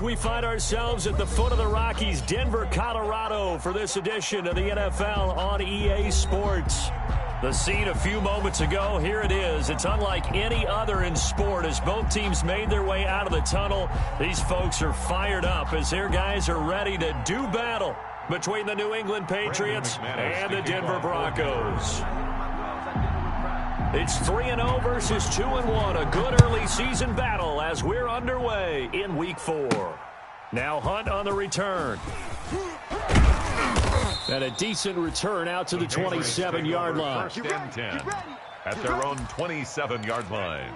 We find ourselves at the foot of the Rockies, Denver, Colorado, for this edition of the NFL on EA Sports. The scene a few moments ago, here it is. It's unlike any other in sport as both teams made their way out of the tunnel. These folks are fired up as their guys are ready to do battle between the New England Patriots and the Denver Broncos. It's 3-0 versus 2-1, a good early season battle as we're underway in Week 4. Now Hunt on the return. And a decent return out to the 27-yard line. First and 10 at their own 27-yard line.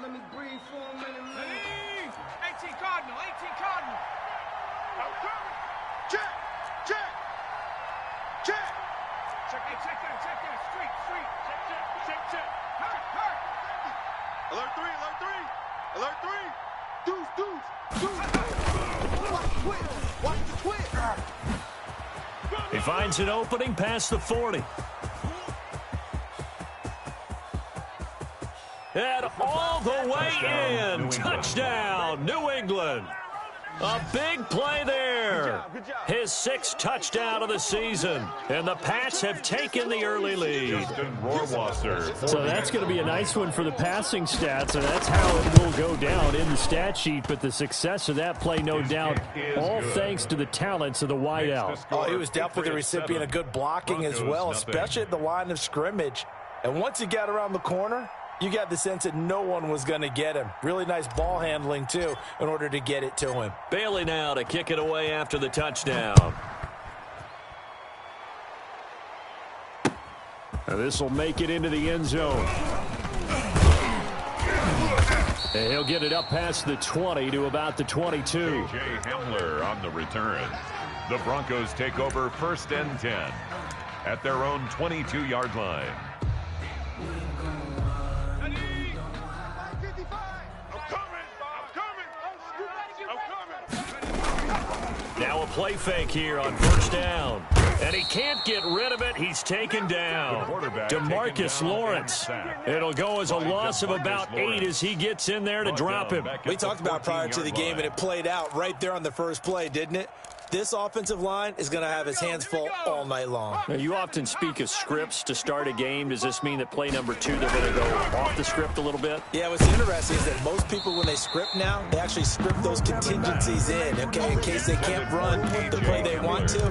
Let me breathe for a minute, man. 18 Cardinal, 18 Cardinal. Check, check, check. Check that, street. Check. Hurt. Alert 3. Deuce. Watch the twist. He finds an opening past the 40. And all the way in. Touchdown, New England. A big play there. His 6th touchdown of the season. And the Pats have taken the early lead. So that's going to be a nice one for the passing stats, and that's how it will go down in the stat sheet. But the success of that play, no doubt, all thanks to the talents of the wideout. Oh, he was definitely the recipient of good blocking as well, especially at the line of scrimmage. And once he got around the corner, you got the sense that no one was going to get him. Really nice ball handling, too, in order to get it to him. Bailey now to kick it away after the touchdown. And this will make it into the end zone. And he'll get it up past the 20 to about the 22. A.J. Hamler on the return. The Broncos take over first and 10 at their own 22-yard line. Now a play fake here on first down. And he can't get rid of it. He's taken down. DeMarcus Lawrence. It'll go as a loss of about 8 as he gets in there to drop him. We talked about prior to the game, and it played out right there on the first play, didn't it? This offensive line is going to have his hands full all night long. Now, you often speak of scripts to start a game. Does this mean that play number 2, they're going to go off the script a little bit? Yeah, what's interesting is that most people, when they script now, they actually script those contingencies in, okay, in case they can't run the play they want to.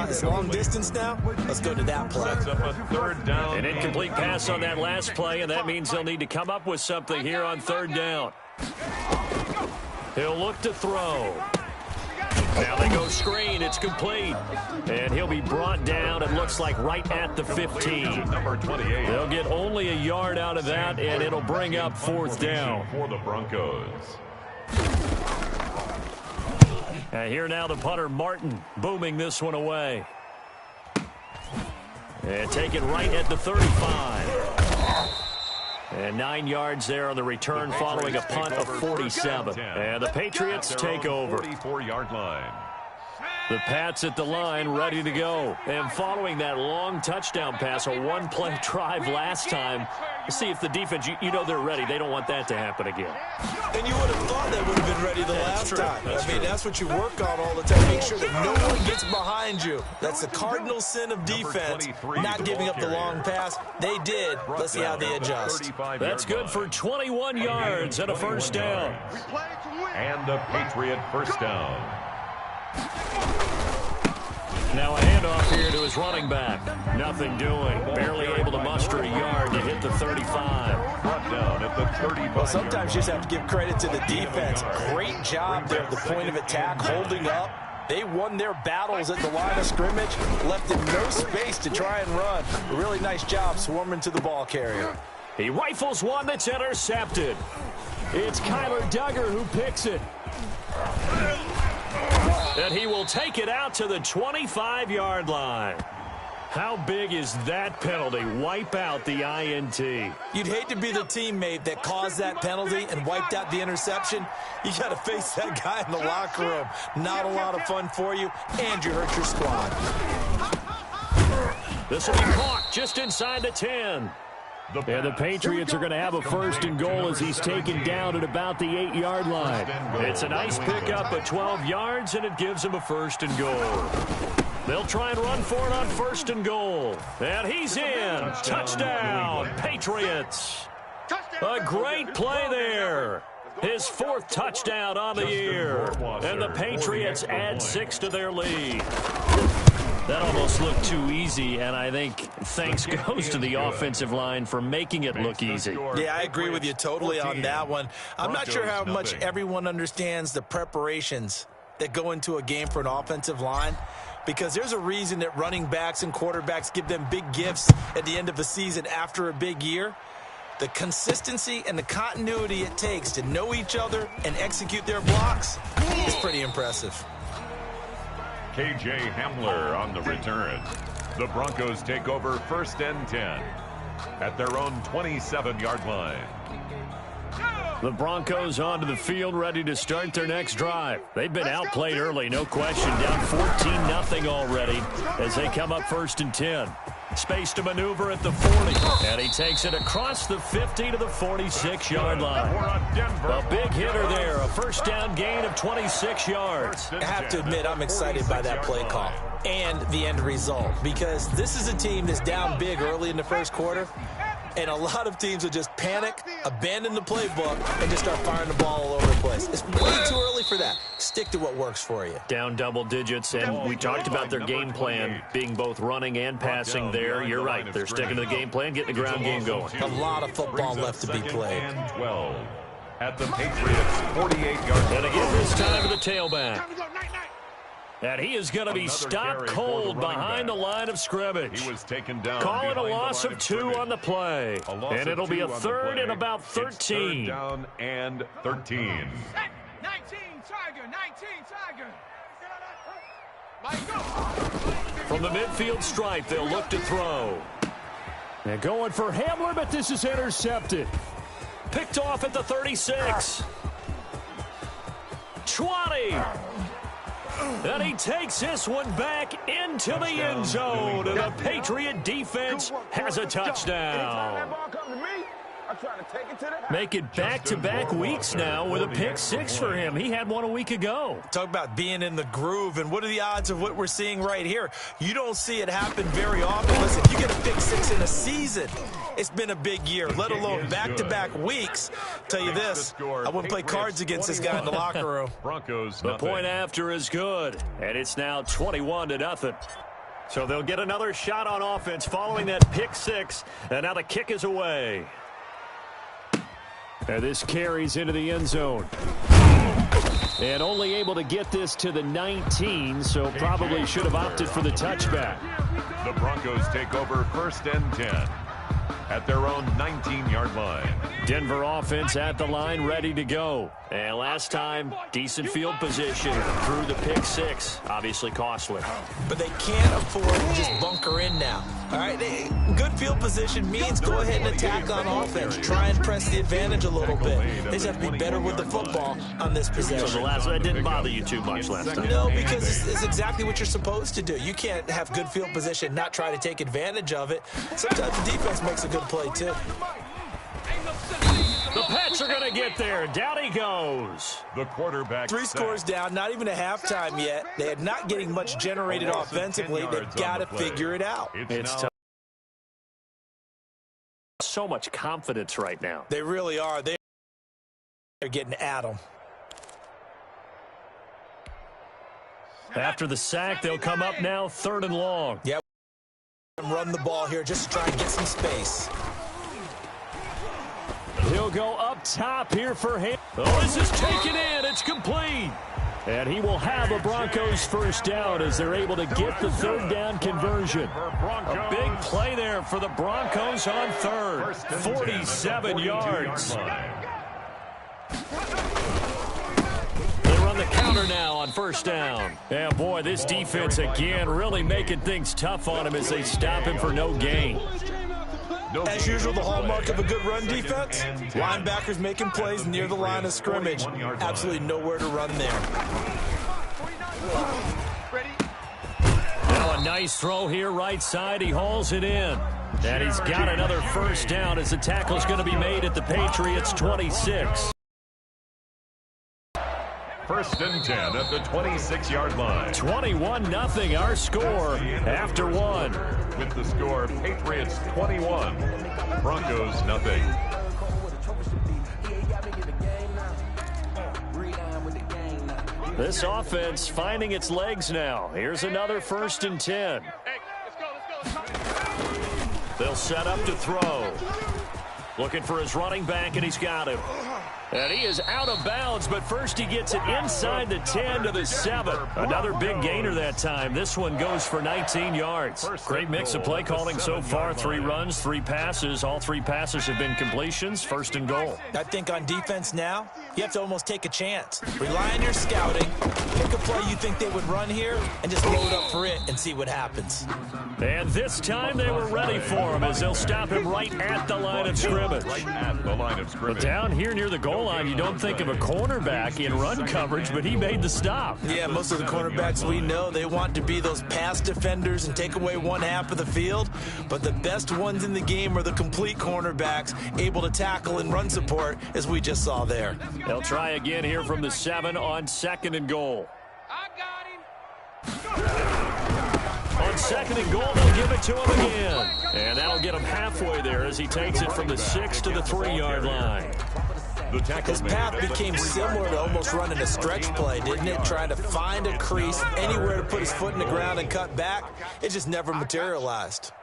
It's long distance now. Let's go to that play. Sets up a third down. An incomplete pass on that last play, and that means they'll need to come up with something here on third down. He'll look to throw. Now they go screen. It's complete. And he'll be brought down, it looks like, right at the 15. Number 28. They'll get only a yard out of that, and it'll bring up fourth down. For the Broncos. And here now the punter, Martin, booming this one away. And take it right at the 35. And 9 yards there on the return following a punt of 47. And the Patriots take over. 44-yard line. The Pats at the line, ready to go. And following that long touchdown pass, a one-play drive last time, see if the defense, you know they're ready. They don't want that to happen again. And you would have thought they would have been ready the last time. I mean, that's what you work on all the time. Make sure that no one gets behind you. That's the cardinal sin of defense, not giving up the long pass. They did. Let's see how they adjust. That's good for 21 yards and a first down. And a Patriot first down. Now a handoff here to his running back. Nothing doing. Barely able to muster a yard to hit the 35. Brought down at the 35. Well, sometimes you just have to give credit to the defense. Great job there at the point of attack, holding up. They won their battles at the line of scrimmage, left him no space to try and run. A really nice job swarming to the ball carrier. He rifles one that's intercepted. It's Kyler Duggar who picks it. And he will take it out to the 25-yard line. How big is that penalty? Wipe out the INT. You'd hate to be the teammate that caused that penalty and wiped out the interception. You got to face that guy in the locker room. Not a lot of fun for you, and you hurt your squad. This will be caught just inside the 10. And the Patriots are going to have a first and goal as he's taken down at about the 8-yard line. It's a nice pickup at 12 yards, and it gives him a first and goal. They'll try and run for it on first and goal. And he's in. Touchdown, Patriots. A great play there. His 4th touchdown on the year. And the Patriots add 6 to their lead. That almost looked too easy, and I think thanks goes to the offensive line for making it look easy. Yeah, I agree with you totally on that one. I'm not sure how much everyone understands the preparations that go into a game for an offensive line, because there's a reason that running backs and quarterbacks give them big gifts at the end of the season after a big year. The consistency and the continuity it takes to know each other and execute their blocks is pretty impressive. K.J. Hamler on the return. The Broncos take over 1st and 10 at their own 27-yard line. The Broncos onto the field, ready to start their next drive. They've been outplayed early, no question. Down 14-0 already as they come up 1st and 10. Space to maneuver at the 40. And he takes it across the 50 to the 46-yard line. A big hitter there. A first down gain of 26 yards. I have to admit, I'm excited by that play call and the end result, because this is a team that's down big early in the first quarter, and a lot of teams will just panic, abandon the playbook, and just start firing the ball all over the place. It's way too early for that. Stick to what works for you. Down double digits, and we talked about their game plan being both running and passing there. You're right. They're sticking to the game plan, getting the ground game going. A lot of football left to be played. 12 at the Patriots' 48-yard line. And again, this time to the tailback. And he is going to be stopped cold behind the line of scrimmage. He was taken down. Call it a loss of 2 on the play. And it'll be a 3rd and about 13. 3rd down and 13. 19, Tiger, 19, Tiger. From the midfield stripe, they'll look to throw. And going for Hamler, but this is intercepted. Picked off at the 36. 20. And he takes this one back into the end zone. And the Patriot defense has a touchdown. Make it back-to-back weeks now with a pick 6 for him. He had one a week ago. Talk about being in the groove, and what are the odds of what we're seeing right here? You don't see it happen very often. Listen, you get a pick 6 in a season, it's been a big year, let alone back-to-back weeks. Tell you this, I wouldn't play cards against this guy in the locker room. Broncos, the point after is good, and it's now 21-0. So they'll get another shot on offense following that pick 6, and now the kick is away. And this carries into the end zone. And only able to get this to the 19, so probably should have opted for the touchback. The Broncos take over 1st and 10 at their own 19-yard line. Denver offense at the line, ready to go. And last time, decent field position through the pick 6. Obviously costly. But they can't afford to just bunker in now. All right, good field position means go ahead and attack on offense. Try and press the advantage a little bit. They just have to be better with the football on this possession. So the last one didn't bother you too much last time? No, because it's exactly what you're supposed to do. You can't have good field position, not try to take advantage of it. Sometimes the defense makes a good play, too. The Pats are going to get there. Down he goes. The quarterback. 3 scores down, not even a halftime yet. They are not getting much generated offensively. They've got to figure it out. It's tough. So much confidence right now. They really are. They're getting at them. After the sack, they'll come up now 3rd and long. Yep. Run the ball here just to try and get some space. He'll go up top here for him. Oh, this is taken in. It's complete. And he will have a Broncos first down as they're able to get the 3rd down conversion. A big play there for the Broncos on 3rd. 47 yards. They run the counter now on 1st down. Yeah, boy, this defense again really making things tough on him as they stop him for no gain. As usual, the hallmark of a good run defense, linebackers making plays near the line of scrimmage. Absolutely nowhere to run there. Now a nice throw here right side. He hauls it in. And he's got another first down as the tackle's going to be made at the Patriots' 26. First and 10 at the 26-yard line. 21-0 our score after one. With the score, Patriots 21, Broncos nothing. This offense finding its legs now. Here's another first and 10. They'll set up to throw. Looking for his running back, and he's got him. And he is out of bounds, but first he gets it inside the 10 to the 7. Another big gainer that time. This one goes for 19 yards. Great mix of play calling so far. 3 runs, 3 passes. All 3 passes have been completions. First and goal. I think on defense now, you have to almost take a chance. Rely on your scouting. Pick a play you think they would run here and just load up for it and see what happens. And this time they were ready for him as they'll stop him right at the line of scrimmage. Right at the line of scrimmage. But down here near the goal line, you don't think of a cornerback in run coverage, but he made the stop. Yeah, most of the cornerbacks we know, they want to be those pass defenders and take away one half of the field. But the best ones in the game are the complete cornerbacks, able to tackle and run support, as we just saw there. They'll try again here from the 7 on 2nd and goal. I got him. On 2nd and goal, they'll give it to him again. And that'll get him halfway there as he takes it from the 6 to the 3-yard line. His path became similar to almost running a stretch play, didn't it? Trying to find a crease, anywhere to put his foot in the ground and cut back. It just never materialized.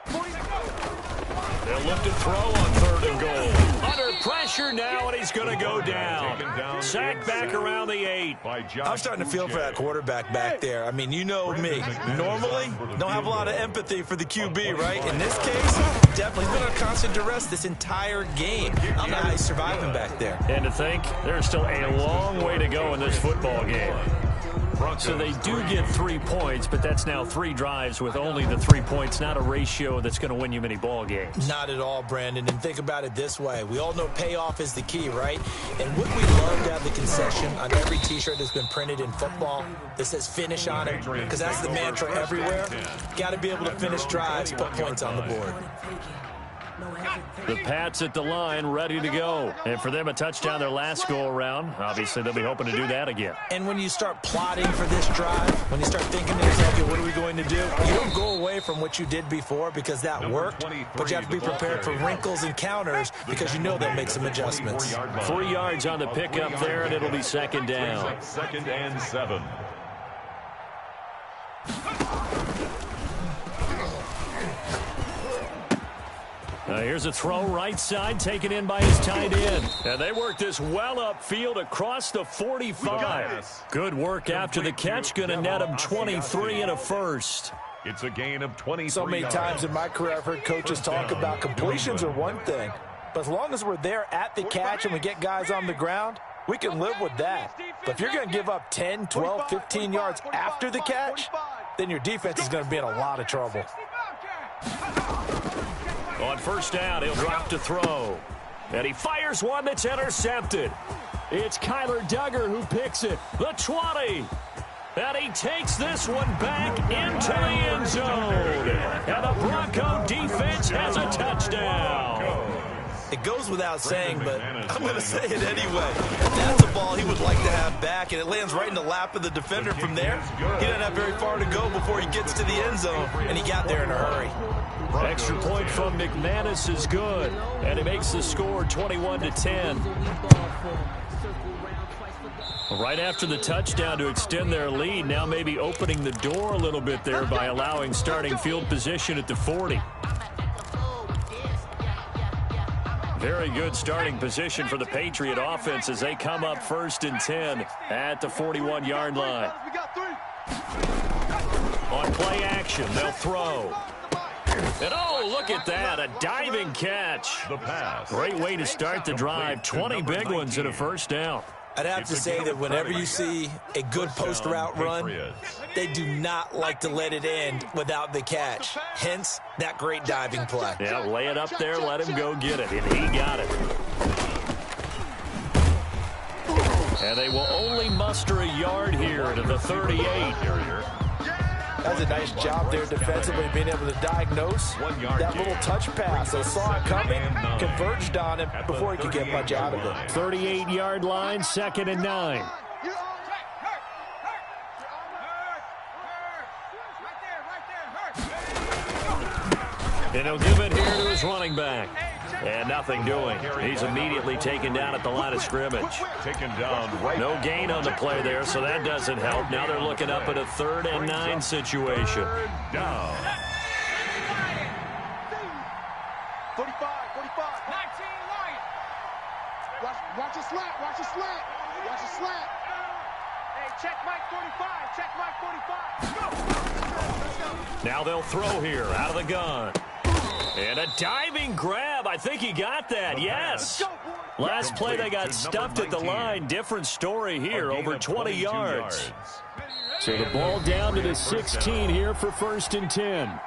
They'll look to throw on 3rd and goal. Under pressure now, and he's going to go down. Sacked back around the 8. I'm starting to feel for that quarterback back there. I mean, you know me. Normally, don't have a lot of empathy for the QB, right? In this case, definitely been under constant duress this entire game. I don't know how he's surviving back there. And to think, there's still a long way to go in this football game. So they do get 3 points, but that's now 3 drives with only the 3 points, not a ratio that's going to win you many ball games. Not at all, Brandon. And think about it this way. We all know payoff is the key, right? And wouldn't we love to have the concession on every T-shirt that's been printed in football that says finish on it? Because that's the mantra everywhere. Got to be able to finish drives, put points on the board. The Pats at the line, ready to go. And for them, a touchdown their last go-around. Obviously, they'll be hoping to do that again. And when you start plotting for this drive, when you start thinking to yourself, okay, what are we going to do? You don't go away from what you did before because that worked, but you have to be prepared for wrinkles and counters because you know they'll make some adjustments. 3 yards on the pickup there, and it'll be 2nd down. 2nd and 7. Here's a throw right side, taken in by his tight end. And they work this well upfield across the 45. Good work after the catch. Going to net him 23 and a first. It's a gain of 23 So many times in my career I've heard coaches talk about completions are one thing. But as long as we're there at the catch and we get guys on the ground, we can live with that. But if you're going to give up 10, 12, 15 yards after the catch, then your defense is going to be in a lot of trouble. On first down, he'll drop to throw. And he fires one that's intercepted. It's Kyler Duggar who picks it. The 20. And he takes this one back into the end zone. And the Bronco defense has a touchdown. It goes without saying, but I'm going to say it anyway. That's a ball he would like to have back, and it lands right in the lap of the defender from there. He doesn't have very far to go before he gets to the end zone, and he got there in a hurry. Extra point from McManus is good, and it makes the score 21-10. Right after the touchdown to extend their lead, now maybe opening the door a little bit there by allowing starting field position at the 40. Very good starting position for the Patriot offense as they come up 1st and 10 at the 41-yard line. On play action, they'll throw. And oh, look at that, a diving catch. The pass. Great way to start the drive, 20 big ones and a first down. I'd have to say that whenever you see a good post route run, they do not like to let it end without the catch. Hence, that great diving play. Yeah, lay it up there, let him go get it, and he got it. And they will only muster a yard here to the 38. That's a nice job there defensively, being able to diagnose that little touch pass. They saw it coming, converged on him before he could get much out of it. 38-yard line, 2nd and 9. And he'll give it here to his running back. And nothing doing. He's immediately taken down at the line of scrimmage. Taken down right. No gain on the play there, so that doesn't help. Now they're looking up at a 3rd and 9 situation. Down. 45. 19 Lions. Watch a slant. Watch a slant. Hey, check Mike 45. Check Mike 45. Now they'll throw here out of the gun. And a diving grab. I think he got that. Yes. Last play they got stuffed at the line. Different story here. Over 20 yards. So the ball down to the 16 here for 1st and 10.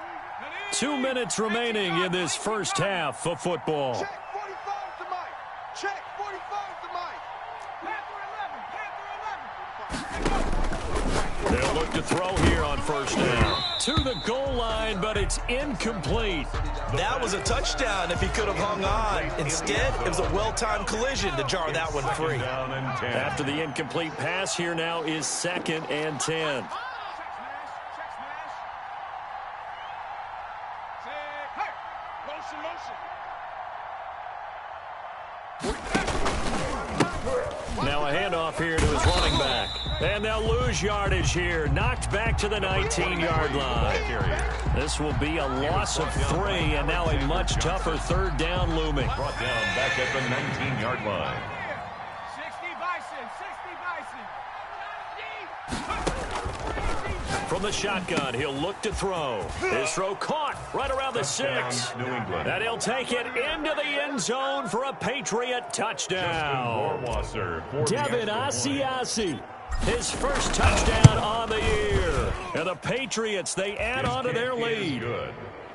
2 minutes remaining in this first half of football. Check 45 to Mike. Check 45 to Mike. Panther 11. They'll look to throw here on 1st down. To the goal line, but it's incomplete. That was a touchdown if he could have hung on. Instead, it was a well-timed collision to jar that one free. After the incomplete pass, here now is 2nd and 10. Now a handoff here to his running back. And they'll lose yardage here. Knocked back to the 19-yard line. This will be a loss of 3, and now a much tougher 3rd down looming. Brought down back at the 19-yard line. 60 Bison. From the shotgun, he'll look to throw. His throw caught right around the 6. New England. And he'll take it into the end zone for a Patriot touchdown. Devin Asiasi, his first touchdown on the year. And the Patriots, they add on to their lead.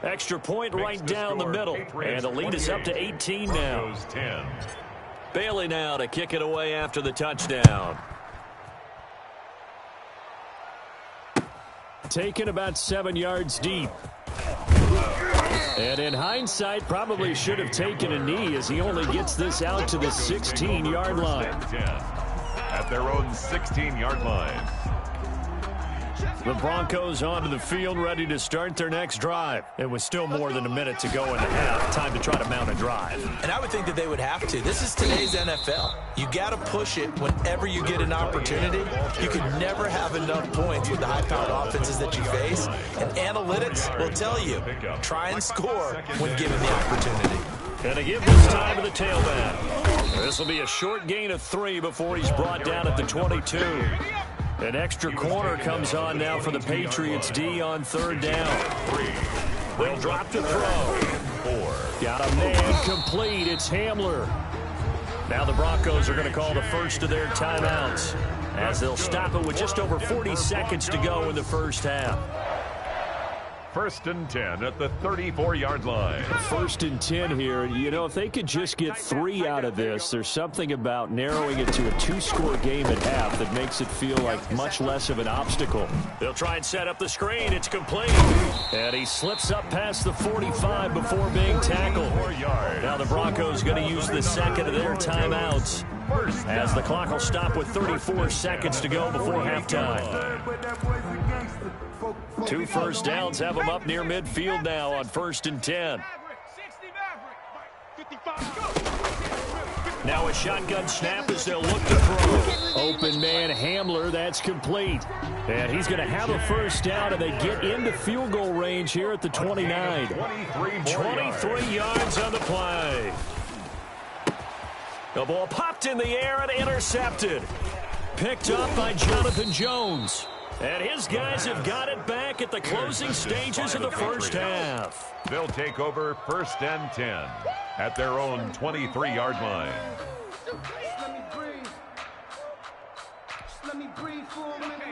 Extra point right down the middle. And the lead is up to 18 now. Bailey now to kick it away after the touchdown. Taken about 7 yards deep. And in hindsight, probably should have taken a knee as he only gets this out to the 16-yard line. At their own 16-yard line. The Broncos onto the field, ready to start their next drive. It was still more than a minute to go in the half. Time to try to mount a drive. And I would think that they would have to. This is today's NFL. You got to push it whenever you get an opportunity. You can never have enough points with the high-powered offenses that you face. And analytics will tell you, try and score when given the opportunity. And to give this time to the tailback. This will be a short gain of 3 before he's brought down at the 22. An extra corner comes on now for the Patriots D on 3rd down. They'll drop the throw. 4. Got a man complete. It's Hamler. Now the Broncos are going to call the first of their timeouts as they'll stop it with just over 40 seconds to go in the first half. 1st and 10 at the 34-yard line. 1st and 10 here. You know, if they could just get 3 out of this, there's something about narrowing it to a 2-score game at half that makes it feel like much less of an obstacle. They'll try and set up the screen. It's complete. And he slips up past the 45 before being tackled. Now the Broncos going to use the second of their timeouts as the clock will stop with 34 seconds to go before halftime. 2 first downs have them up near midfield now on 1st and 10. Now a shotgun snap as they'll look to throw. Open man Hamler, that's complete. And he's going to have a first down, and they get into field goal range here at the 29. 23 yards on the play. The ball popped in the air and intercepted. Picked up by Jonathan Jones. And his guys have got it back at the closing stages of the first half. They'll take over 1st and 10 at their own 23-yard line.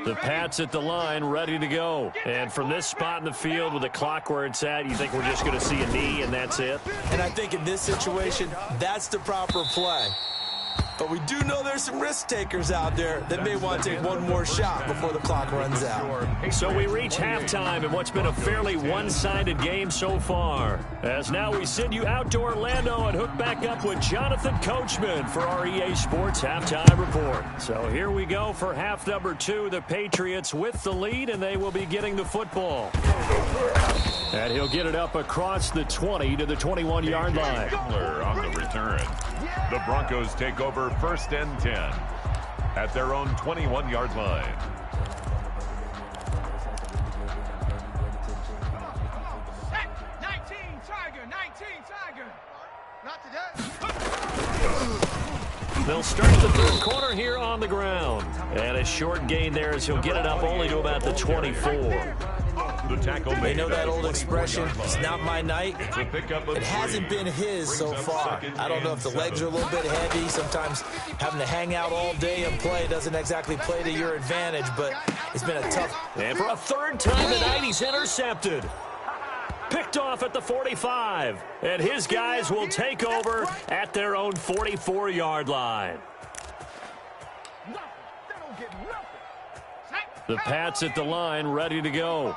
The Pats at the line, ready to go. And from this spot in the field with the clock where it's at, you think we're just going to see a knee and that's it? And I think in this situation, that's the proper play. But we do know there's some risk takers out there that may want to take one more shot before the clock runs out. So we reach halftime in what's been a fairly one-sided game so far. As now we send you out to Orlando and hook back up with Jonathan Coachman for our EA Sports Halftime Report. So here we go for half number 2. The Patriots with the lead, and they will be getting the football. And he'll get it up across the 20 to the 21-yard line. On the return. The Broncos take over 1st and 10 at their own 21-yard line. Set. 19 Tiger. 19 Tiger. Not today. They'll start the third quarter here on the ground. And a short gain there as he'll get it up only to about the 24. The tackle They know that old expression, it's not my night. It hasn't been his so far. I don't know if the legs are a little bit heavy. Sometimes having to hang out all day and play doesn't exactly play to your advantage, but it's been a tough. And for a third time tonight, he's intercepted. Picked off at the 45. And his guys will take over at their own 44-yard line. The Pats at the line, ready to go.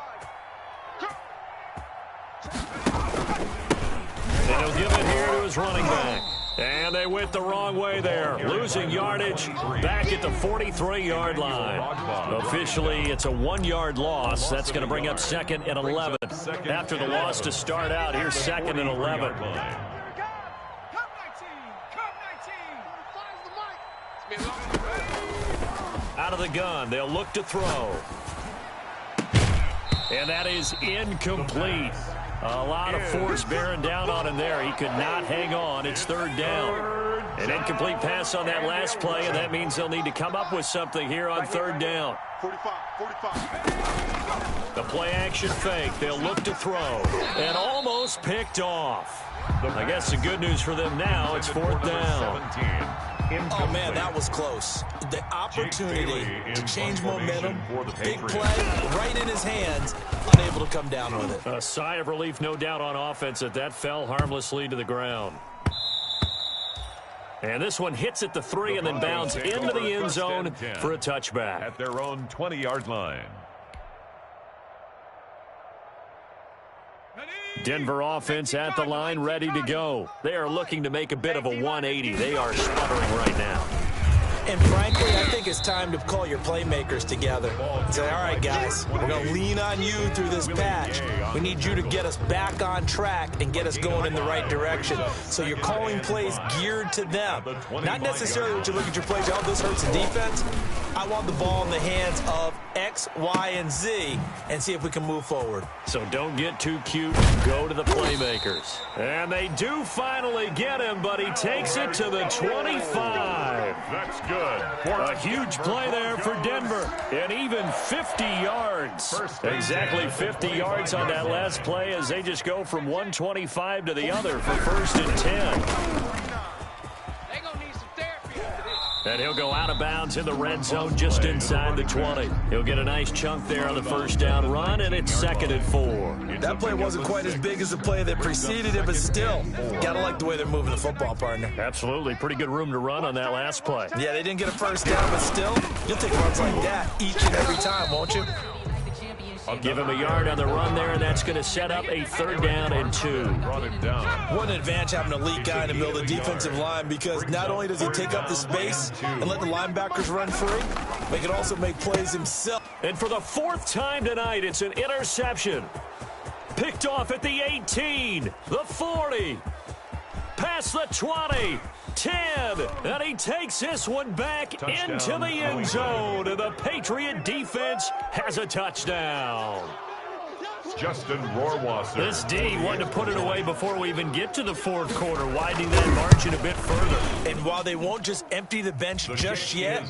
And he'll give it here to his running back. And they went the wrong way there. Losing yardage back at the 43-yard line. Officially, it's a 1-yard loss. That's going to bring up 2nd and 11. After the loss to start out, here's 2nd and 11. Out of the gun, they'll look to throw. And that is incomplete. A lot of force bearing down on him there. He could not hang on. It's 3rd down. An incomplete pass on that last play, and that means they'll need to come up with something here on 3rd down. 45. The play action fake. They'll look to throw. And almost picked off. I guess the good news for them now, it's 4th down. Oh, man, that was close. The opportunity to change momentum, big play, right in his hands, unable to come down with it. A sigh of relief, no doubt, on offense that fell harmlessly to the ground. And this one hits at the 3 and then bounds into the end zone for a touchback. At their own 20-yard line. Denver offense at the line, ready to go. They are looking to make a bit of a 180. They are sputtering right now. And frankly, I think it's time to call your playmakers together and say, all right, guys, we're going to lean on you through this patch. We need you to get us back on track and get us going in the right direction. So you're calling plays geared to them. Not necessarily what you look at your plays, oh, this hurts the defense. I want the ball in the hands of X, Y, and Z and see if we can move forward. So don't get too cute. Go to the playmakers. And they do finally get him, but he takes it to the 25. That's good. A huge play there for Denver. And even 50 yards. Exactly 50 yards on that last play as they just go from 125 to the other for 1st and 10. And he'll go out of bounds in the red zone just inside the 20. He'll get a nice chunk there on the 1st down run, and it's 2nd and 4. That play wasn't quite as big as the play that preceded it, but still, got to like the way they're moving the football, partner. Absolutely. Pretty good room to run on that last play. Yeah, they didn't get a 1st down, but still, you'll take runs like that each and every time, won't you? I'll give him a yard on the run there, and that's going to set up a 3rd down and 2. What an advantage having an elite guy in the middle of the defensive line, because not only does he take up the space and let the linebackers run free, but he can also make plays himself. And for the 4th time tonight, it's an interception. Picked off at the 18, the 40, past the 20, 10, and he takes this one back into the end zone, and the Patriot defense has a touchdown. Justin Rohrwasser. This D wanted to put it away before we even get to the 4th quarter, widening that margin a bit further. And while they won't just empty the bench just yet,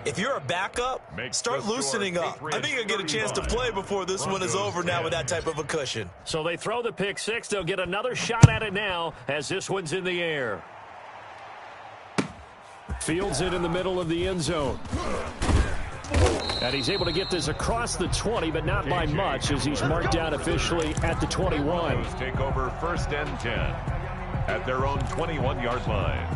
if you're a backup, start loosening up. I think you'll get a chance to play before this one is over now with that type of a cushion. So they throw the pick 6. They'll get another shot at it now as this one's in the air. Fields it in the middle of the end zone. And he's able to get this across the 20, but not by much, as he's marked down officially at the 21. Take over 1st and 10 at their own 21-yard line.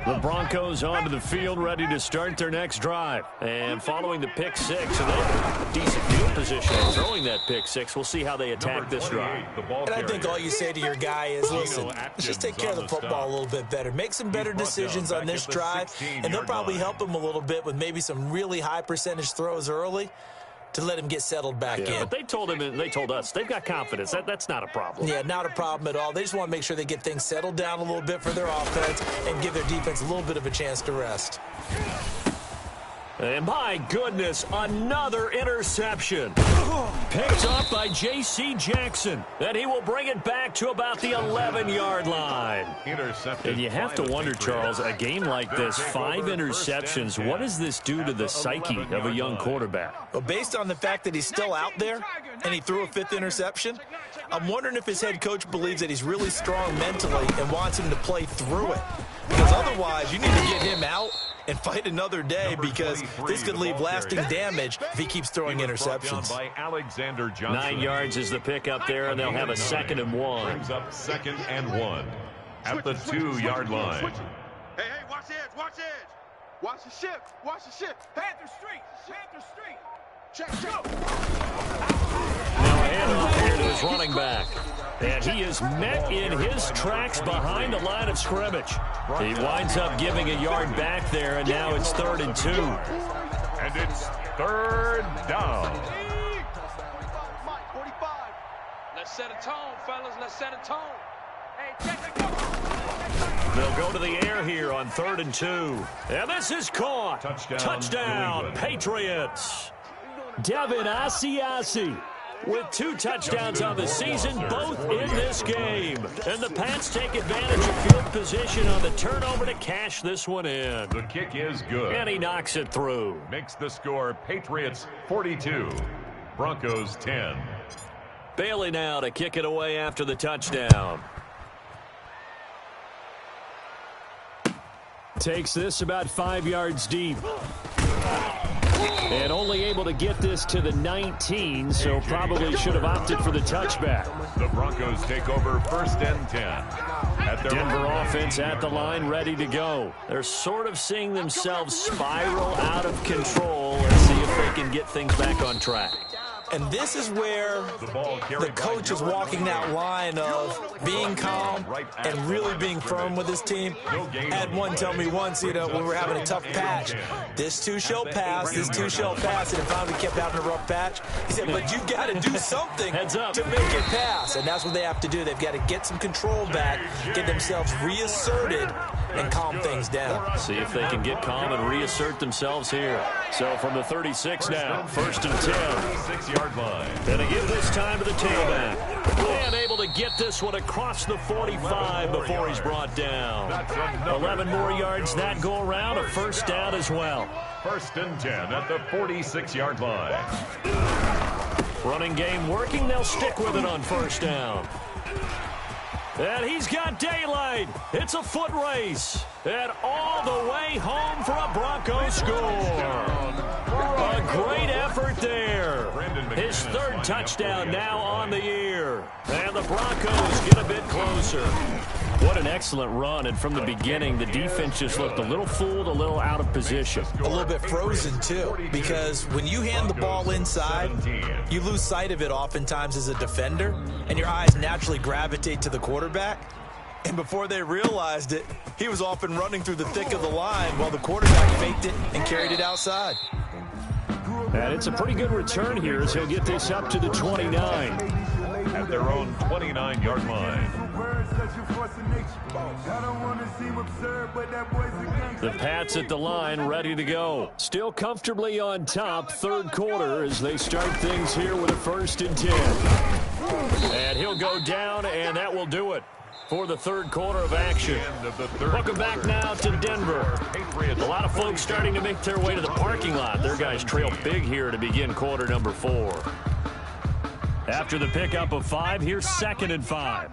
The Broncos onto the field, ready to start their next drive. And following the pick six, and they're in decent field position throwing that pick six. We'll see how they attack this drive. And I think all you say to your guy is, listen, let's just take care of the football a little bit better. Make some better decisions on this drive, and they'll probably help him a little bit with maybe some really high percentage throws early to let him get settled back in. But they told him, and they told us, they've got confidence. That's not a problem. Yeah, not a problem at all. They just want to make sure they get things settled down a little bit for their offense and give their defense a little bit of a chance to rest. And my goodness, another interception. Picked up by J.C. Jackson. And he will bring it back to about the 11-yard line. And you have to wonder, Charles, a game like this, 5 interceptions, what does this do to the psyche of a young quarterback? Well, based on the fact that he's still out there and he threw a 5th interception, I'm wondering if his head coach believes that he's really strong mentally and wants him to play through it. Because otherwise, you need to get him out and fight another day, because this could leave lasting damage if he keeps throwing interceptions. 9 yards is the pick up there, and they'll have a 2nd and 1. Brings up 2nd and 1 at the 2-yard line. Hey, watch the edge, watch the edge. Watch the shift, watch the shift. Panther Street, Panther Street. Check. Now a handoff here to his running back. And he is met in his tracks behind the line of scrimmage. He winds up giving a yard back there, and now it's 3rd and 2. And it's 3rd down. Let's set a tone, fellas. Let's set a tone. Hey, check it, go. They'll go to the air here on 3rd and 2. And this is caught. Touchdown Patriots. Devin Asiasi with 2 touchdowns on the season, both in this game. And the Pats take advantage of field position on the turnover to cash this one in. The kick is good. And he knocks it through. Makes the score Patriots 42, Broncos 10. Bailey now to kick it away after the touchdown. Takes this about 5 yards deep. And only able to get this to the 19, so probably should have opted for the touchback. The Broncos take over 1st and 10. At their Denver offense at the line, ready to go. They're sort of seeing themselves spiral out of control. Let's see if they can get things back on track. And this is where the coach is walking that line of being calm and really being firm with his team. I had one tell me once, we were having a tough patch. This too shall pass, this too shall pass, and it finally kept having a rough patch. He said, but you've got to do something to make it pass, and that's what they have to do. They've got to get some control back, get themselves reasserted, and calm things down. See if they can get calm and reassert themselves here. So from the 36 now, 1st and 10. 6-yard line. And again this time to the tailback. And able to get this one across the 45 before he's brought down. 11 more yards that go around, a 1st down as well. 1st and 10 at the 46-yard line. Running game working, they'll stick with it on 1st down. And he's got daylight. It's a foot race. And all the way home for a Broncos score. A great effort there. His 3rd touchdown now on the year. And the Broncos get a bit closer. What an excellent run. And from the beginning, the defense just looked a little fooled, a little out of position. A little bit frozen, too, because when you hand the ball inside, you lose sight of it oftentimes as a defender, and your eyes naturally gravitate to the quarterback. And before they realized it, he was off and running through the thick of the line while the quarterback faked it and carried it outside. And it's a pretty good return here as he'll get this up to the 29. At their own 29-yard line. The Pats at the line, ready to go. Still comfortably on top, 3rd quarter as they start things here with a 1st and 10. And he'll go down, and that will do it for the 3rd quarter of action. Welcome back now to Denver. A lot of folks starting to make their way to the parking lot. Their guys trail big here to begin quarter number 4. After the pickup of 5, here's 2nd and 5.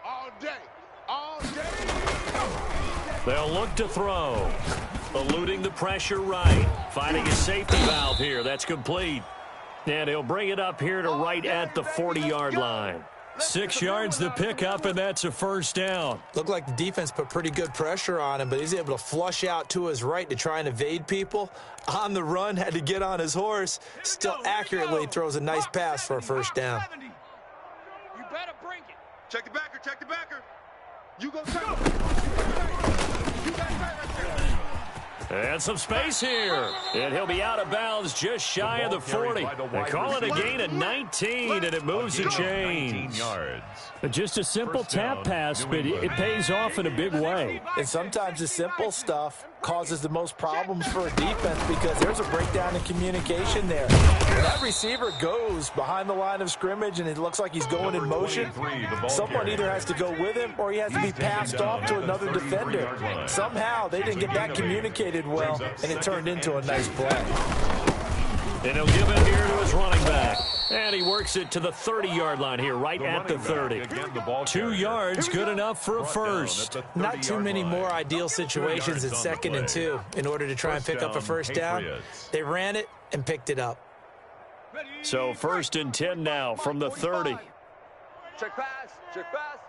All day. They'll look to throw. Eluding the pressure right. Finding a safety valve here. That's complete. And he'll bring it up here to right at the 40-yard line. 6 yards the pickup, and that's a first down. Looked like the defense put pretty good pressure on him, but he's able to flush out to his right to try and evade people. On the run, had to get on his horse. Still accurately throws a nice pass for a first down. You better bring it. Check the backer, check the backer. You go cover. You got it right there. And some space here. And he'll be out of bounds just shy of the 40. They call it a gain of 19, and it moves the chains. Just a simple tap pass, but it pays off in a big way. And sometimes the simple stuff causes the most problems for a defense because there's a breakdown in communication there. When that receiver goes behind the line of scrimmage and it looks like he's going in motion, someone either has to go with him or he has to be passed off to another defender. Somehow they didn't get that communicated well, and it turned into a nice play. And he'll give it here to his running back. And he works it to the 30-yard line here, right at the 30. 2 yards, good enough for a first. Not too many more ideal situations at 2nd and 2 in order to try and pick up a first down. They ran it and picked it up. So 1st and 10 now from the 30. Check pass, check pass.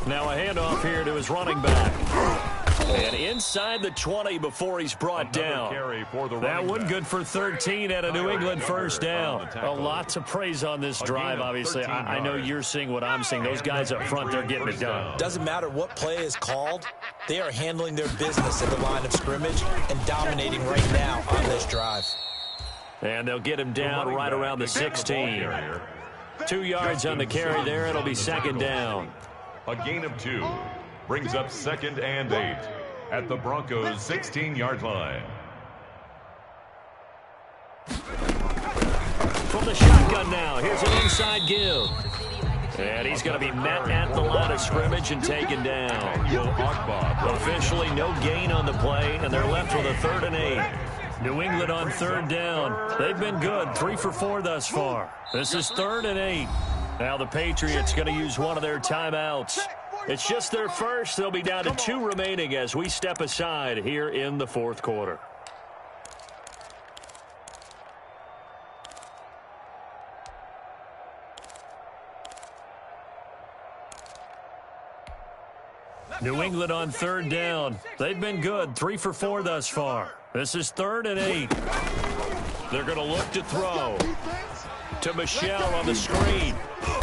Now a handoff here to his running back. And inside the 20 before he's brought down. That one good for 13 at a New England first down. A lot to praise on this drive, obviously. I know you're seeing what I'm seeing. Those guys up front, they're getting it done. Doesn't matter what play is called. They are handling their business at the line of scrimmage and dominating right now on this drive. And they'll get him down right around the 16. 2 yards on the carry there. It'll be 2nd down. A gain of 2 brings up 2nd and 8 at the Broncos' 16-yard line. From the shotgun now, here's an inside give. And he's going to be met at the line of scrimmage and taken down. Officially no gain on the play, and they're left with a 3rd and 8. New England on 3rd down. They've been good, 3 for 4 thus far. This is 3rd and 8. Now the Patriots going to use one of their timeouts. It's just their first. They'll be down to 2 remaining as we step aside here in the 4th quarter. New England on 3rd down. They've been good, 3 for 4 thus far. This is 3rd and 8. They're going to look to throw to Michelle on the screen.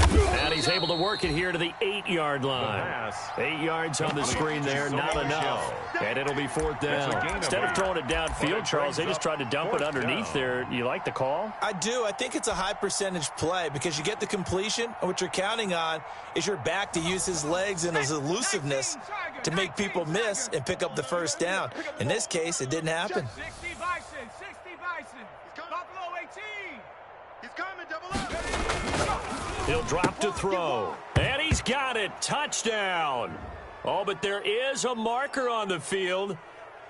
And he's able to work it here to the 8-yard line. 8 yards on the screen there, not enough. And it'll be 4th down. Instead of throwing it downfield, Charles, they just tried to dump it underneath there. You like the call? I do. I think it's a high percentage play because you get the completion, and what you're counting on is your back to use his legs and his elusiveness to make people miss and pick up the first down. In this case, it didn't happen. 60 Bison. Buffalo 18. He's coming, double up. He'll drop to throw. And he's got it. Touchdown. Oh, but there is a marker on the field.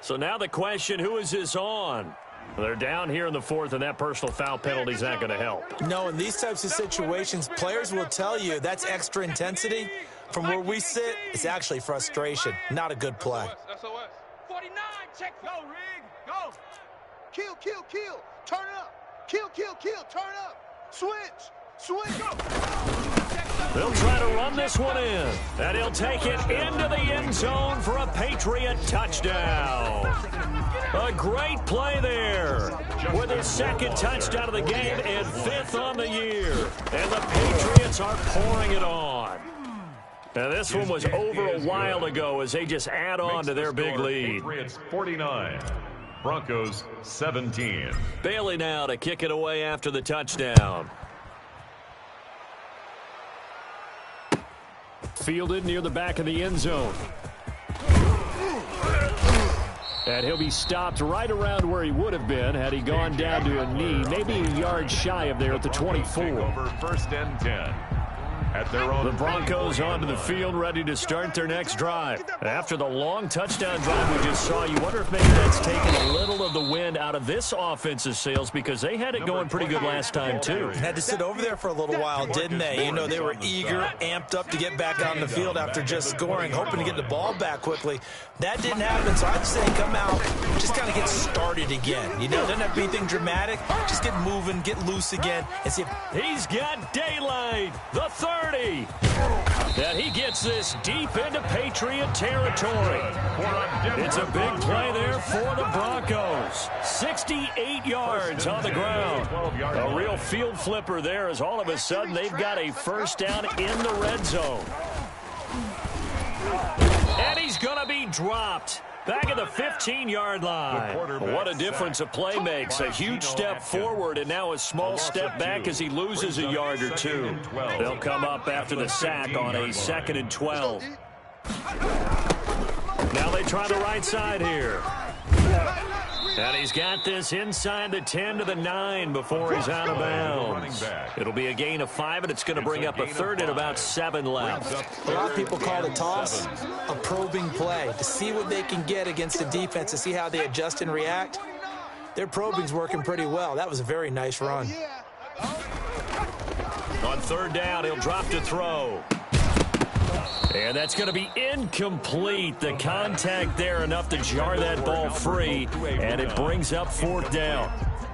So now the question, who is this on? They're down here in the 4th, and that personal foul penalty is not going to help. No, in these types of situations, players will tell you that's extra intensity. From where we sit, it's actually frustration. Not a good play. SOS. 49, check. Go, Rig. Go. Kill. Turn it up. Kill. Turn it up. Switch. Go. They'll try to run this one in. And he'll take it into the end zone for a Patriot touchdown. A great play there with his 2nd touchdown of the game and 5th on the year. And the Patriots are pouring it on. Now this one was over a while ago as they just add on to their big lead. Patriots 49, Broncos 17. Bailey now to kick it away after the touchdown. Fielded near the back of the end zone. And he'll be stopped right around where he would have been had he gone down to a knee, maybe a yard shy of there at the 24. Over 1st and 10 At their own The Broncos onto the field, ready to start their next drive. After the long touchdown drive we just saw, you wonder if maybe that's taken a little of the wind out of this offense's sails, because they had it going pretty good last time, too. Had to sit over there for a little while, didn't they? You know, they were eager, amped up to get back on the field after just scoring, hoping to get the ball back quickly. That didn't happen, so I'd say come out, just kind of get started again. You know, doesn't have to be anything dramatic. Just get moving, get loose again, and see if... He's got daylight, the 30. And he gets this deep into Patriot territory. It's a big play there for the Broncos. 68 yards on the ground. A real field flipper there, as all of a sudden they've got a first down in the red zone. And he's going to be dropped. Back at the 15-yard line. What a difference a play makes. A huge step forward and now a small step back as he loses a yard or two. They'll come up after the sack on a 2nd and 12. Now they try the right side here. And he's got this inside the 10 to the 9 before he's out of bounds. It'll be a gain of 5, and it's going to bring up a 3rd and about 7 left. A lot of people call the toss a probing play to see what they can get against the defense, to see how they adjust and react. Their probing's working pretty well. That was a very nice run. On 3rd down, he'll drop to throw. And that's going to be incomplete. The contact there enough to jar that ball free, and it brings up 4th down.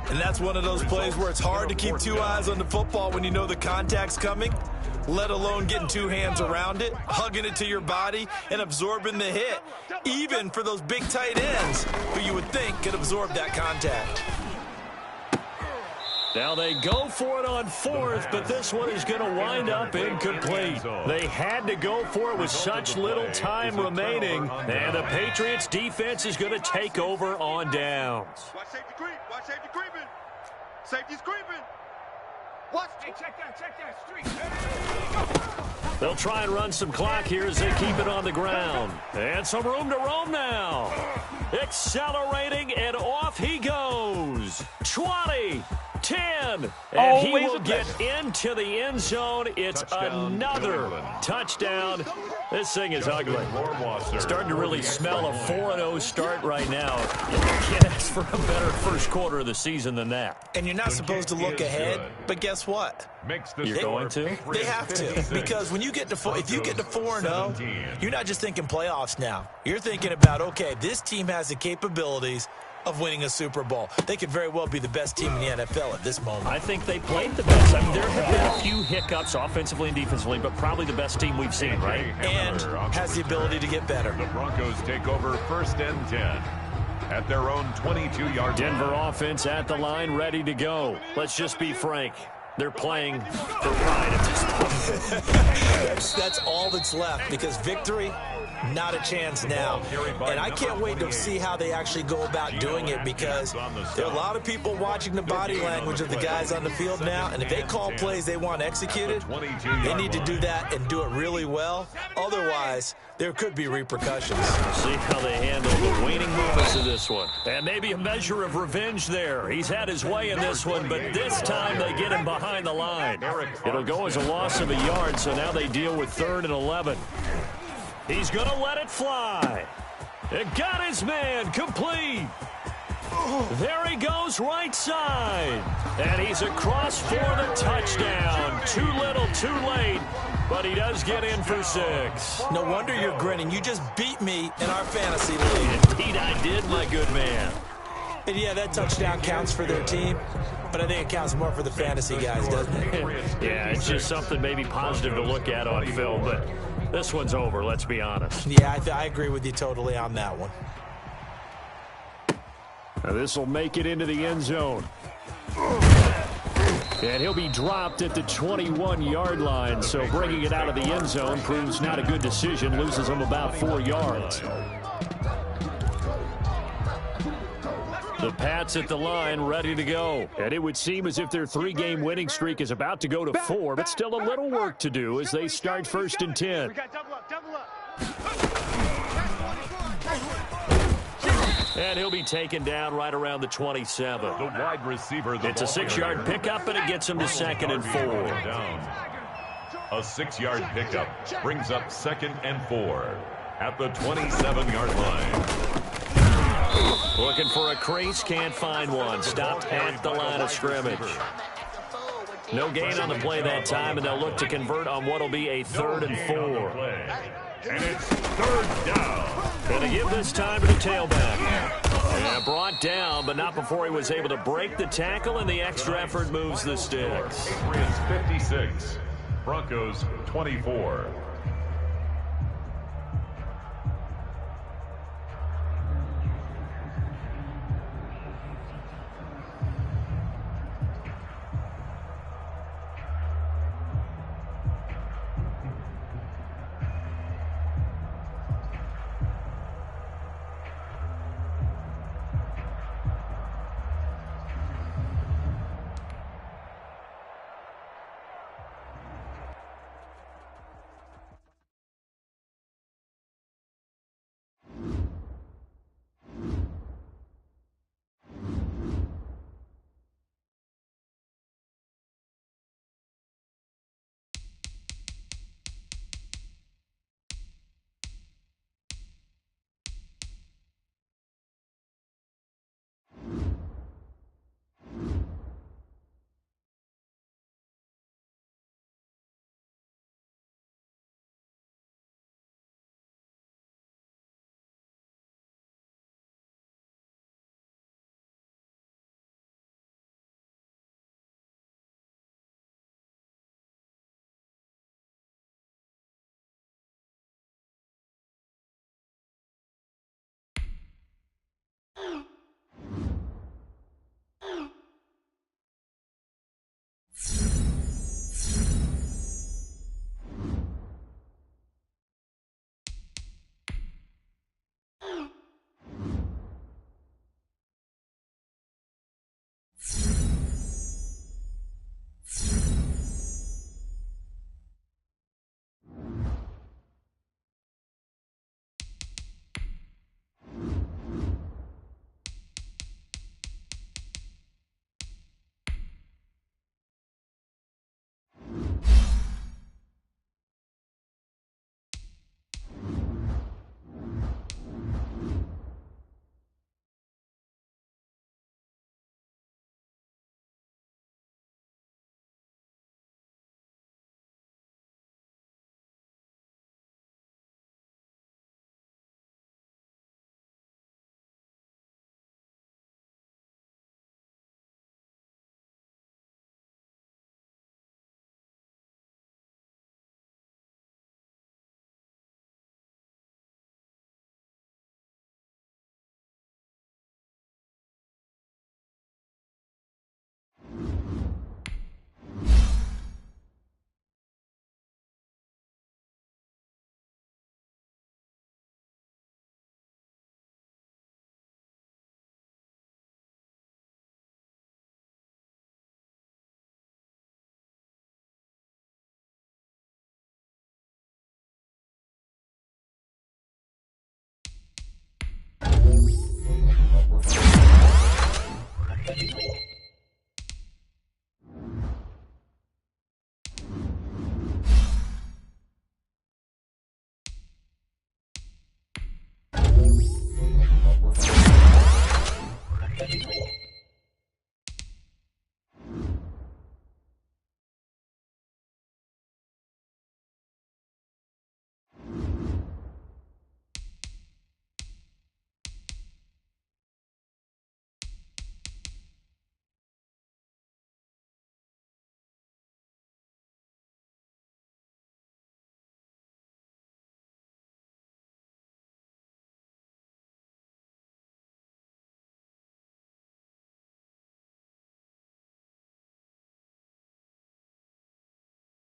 And that's one of those plays where it's hard to keep 2 eyes on the football when you know the contact's coming, let alone getting 2 hands around it, hugging it to your body, and absorbing the hit, even for those big tight ends who you would think could absorb that contact. Now they go for it on 4th, but this one is going to wind up incomplete. They had to go for it with such little time remaining, and the Patriots defense is going to take over on downs. Watch safety creep. Watch safety creeping. Safety's creeping. Watch. Hey, check that street. They'll try and run some clock here as they keep it on the ground. And some room to roam now. Accelerating, and off he goes. 20. 10, and he will get into the end zone. It's another touchdown. This thing is ugly. Starting to really smell a 4-0 start right now. You can't ask for a better first quarter of the season than that. And you're not supposed to look ahead, but guess what? You're going to? They have to, because when you get to if you get to 4-0, you're not just thinking playoffs now. You're thinking about, okay, this team has the capabilities of winning a Super Bowl. They could very well be the best team in the NFL at this moment. I think they played the best. I mean, there have been a few hiccups offensively and defensively, but probably the best team we've seen, right? And has the ability to get better. The Broncos take over 1st and 10 at their own 22-yard line. Denver offense at the line, ready to go. Let's just be frank. They're playing for pride at this point. That's all that's left, because victory, not a chance now. And I can't wait to see how they actually go about doing it, because there are a lot of people watching the body language of the guys on the field now, and if they call plays they want executed, they need to do that and do it really well. Otherwise, there could be repercussions. See how they handle the waning moments of this one. And maybe a measure of revenge there. He's had his way in this one, but this time they get him behind the line. It'll go as a loss of a yard, so now they deal with 3rd and 11. He's going to let it fly. It got his man complete. There he goes right side. And he's across for the touchdown. Too little, too late. But he does get in for 6. No wonder you're grinning. You just beat me in our fantasy league. Indeed I did, my good man. And yeah, that touchdown counts for their team, but I think it counts more for the fantasy guys, doesn't it? Yeah, it's just something maybe positive to look at on film, but this one's over, let's be honest. Yeah, I agree with you totally on that one. Now this will make it into the end zone. And he'll be dropped at the 21-yard line, so bringing it out of the end zone proves not a good decision, loses him about 4 yards. The Pats at the line, ready to go. And it would seem as if their 3-game winning streak is about to go to 4, but still a little work to do as they start 1st and 10. We got double up. And he'll be taken down right around the 27. The wide receiver. It's a 6-yard pickup, and it gets him to 2nd and 4. A 6-yard pickup brings up 2nd and 4 at the 27-yard line. Looking for a crease, can't find one. Stopped at the line of scrimmage. No gain on the play that time, and they'll look to convert on what will be a 3rd and 4. And it's 3rd down. Going to give this time to the tailback. Yeah, brought down, but not before he was able to break the tackle, and the extra effort moves the sticks. Patriots 56, Broncos 24.